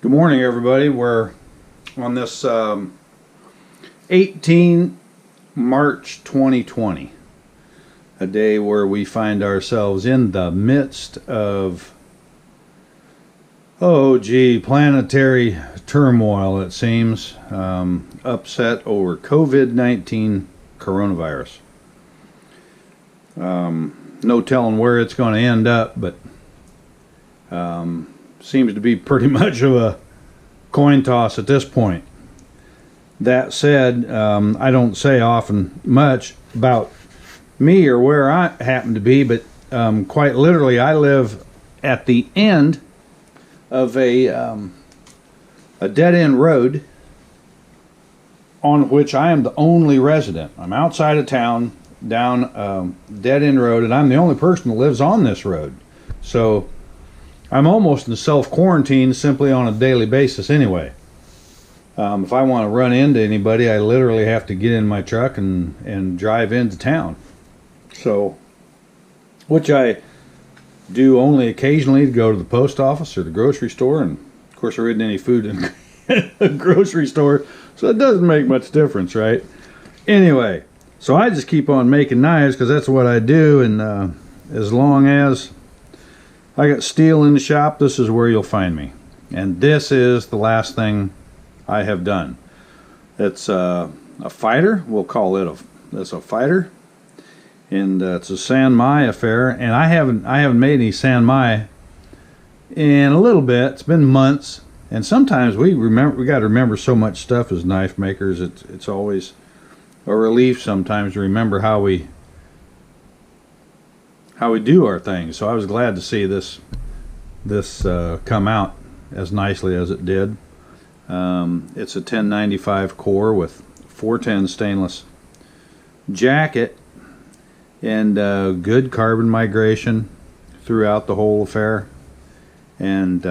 Good morning, everybody. We're on this 18 March 2020, a day where we find ourselves in the midst of, planetary turmoil, it seems. Upset over COVID-19 coronavirus. No telling where it's going to end up, but seems to be pretty much of a coin toss at this point. That said, I don't say often much about me or where I happen to be, but quite literally I live at the end of a dead-end road on which I am the only resident. I'm outside of town, down a dead-end road, and I'm the only person that lives on this road. So I'm almost in self-quarantine simply on a daily basis anyway. If I want to run into anybody, I literally have to get in my truck and drive into town. So, which I do only occasionally to go to the post office or the grocery store, and of course there isn't any food in the grocery store, so it doesn't make much difference, right? Anyway, so I just keep on making knives because that's what I do, and as long as I got steel in the shop, this is where you'll find me. And this is the last thing I have done. It's a fighter. We'll call it a fighter. And it's a San-Mai affair. And I haven't made any San-Mai in a little bit. It's been months. And sometimes we got to remember so much stuff as knife makers. It's always a relief sometimes to remember how we do our things. So I was glad to see this come out as nicely as it did. It's a 1095 core with 410 stainless jacket and good carbon migration throughout the whole affair. And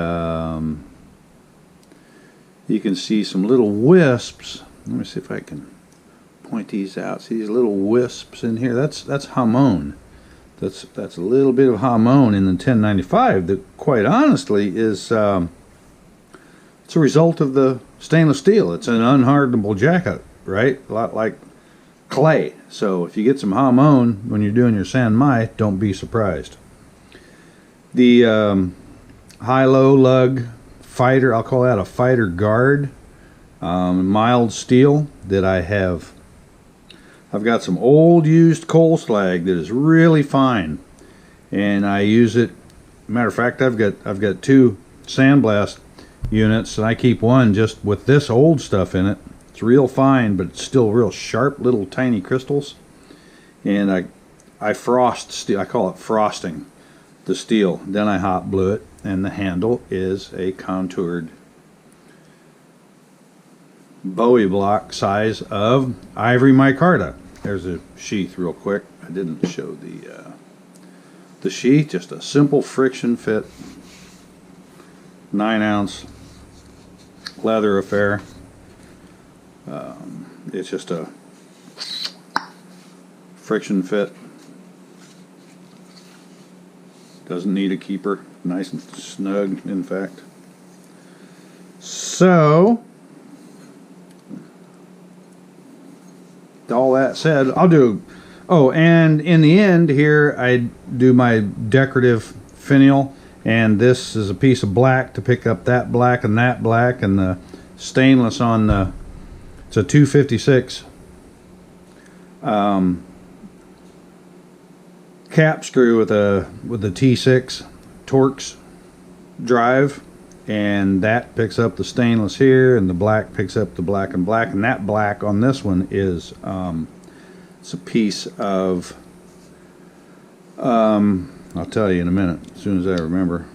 you can see some little wisps. Let me see if I can point these out. See these little wisps in here? That's hamon. That's a little bit of hamon in the 1095 that, quite honestly, is it's a result of the stainless steel. It's an unhardenable jacket, right? A lot like clay. So if you get some hamon when you're doing your San-Mai, don't be surprised. The high-low lug fighter, I'll call that a fighter guard, mild steel that I've got some old used coal slag that is really fine, and I use it. Matter of fact, I've got two sandblast units, and I keep one just with this old stuff in it. It's real fine, but it's still real sharp, little tiny crystals. And I frost steel. I call it frosting the steel. Then I hot blue it, and the handle is a contoured Bowie block size of Ivory Micarta. There's a sheath real quick. I didn't show the sheath. Just a simple friction fit 9-ounce leather affair. It's just a friction fit. Doesn't need a keeper. Nice and snug, in fact. So all that said, I'll do. Oh, and in the end here, I do my decorative finial, and this is a piece of black to pick up that black, and the stainless on the. It's a 256 cap screw with a T6 Torx drive. And that picks up the stainless here, and the black picks up the black and black. And that black on this one is it's a piece of I'll tell you in a minute as soon as I remember.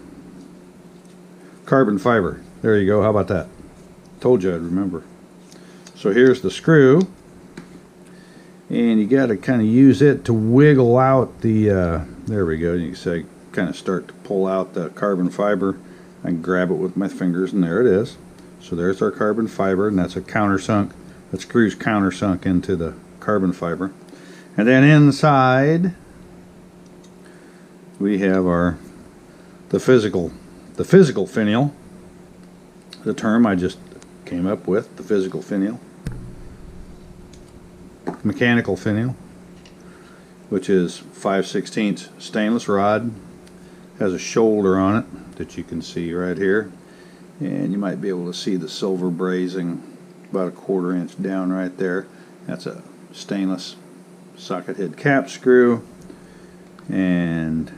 Carbon fiber. There you go. How about that? Told you I'd remember. So here's the screw, and you got to kind of use it to wiggle out the. There we go. You can say kind of start to pull out the carbon fiber. I can grab it with my fingers, and there it is. So there's our carbon fiber, and that's a countersunk. That screw's countersunk into the carbon fiber. And then inside we have the physical finial. the term I just came up with, the physical finial. Mechanical finial, which is 5/16 stainless rod, has a shoulder on it that you can see right here, and you might be able to see the silver brazing about a 1/4 inch down right there. That's a stainless socket head cap screw, and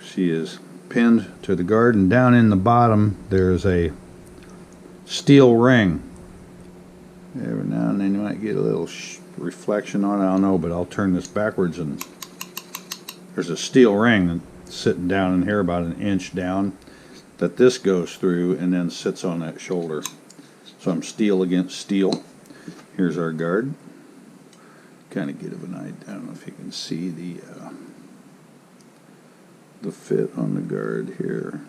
she is pinned to the guard, and down in the bottom there's a steel ring. Every now and then you might get a little reflection on it, I don't know, but I'll turn this backwards, and there's a steel ring sitting down in here about 1 inch down that this goes through and then sits on that shoulder. So I'm steel against steel. Here's our guard. Kind of get of an idea. I don't know if you can see the fit on the guard here.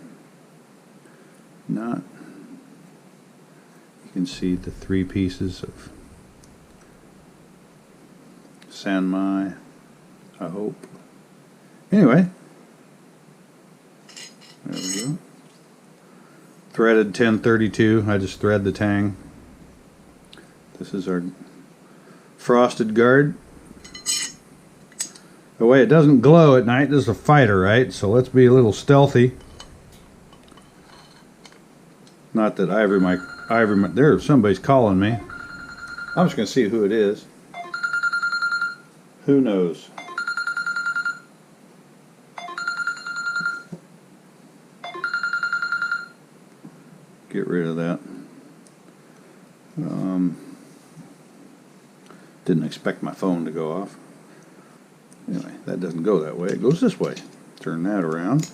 Not. You can see the 3 pieces of San-Mai, I hope. Anyway, there we go. Threaded 1032. I just thread the tang. This is our frosted guard. The way it doesn't glow at night, this is a fighter, right? So let's be a little stealthy. Not that there's somebody's calling me. I'm just going to see who it is. Who knows? Get rid of that. Didn't expect my phone to go off. Anyway, that doesn't go that way. It goes this way. Turn that around.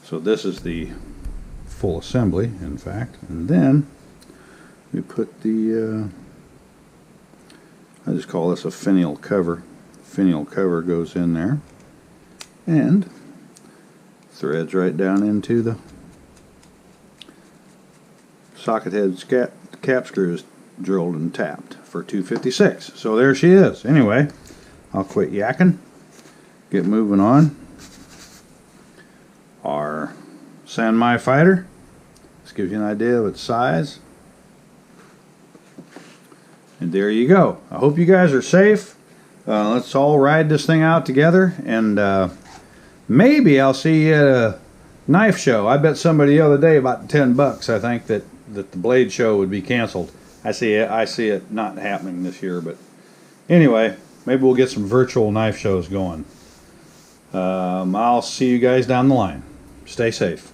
So this is the full assembly, in fact. And then we put the, I just call this a finial cover. Finial cover goes in there and threads right down into the socket head cap screws, drilled and tapped for 256. So there she is. Anyway, I'll quit yakking, get moving on. Our San-Mai Fighter. This gives you an idea of its size. And there you go. I hope you guys are safe. Let's all ride this thing out together, and maybe I'll see you at a knife show. I bet somebody the other day about 10 bucks. I think that the blade show would be canceled. I see it not happening this year, but anyway, maybe we'll get some virtual knife shows going. I'll see you guys down the line. Stay safe.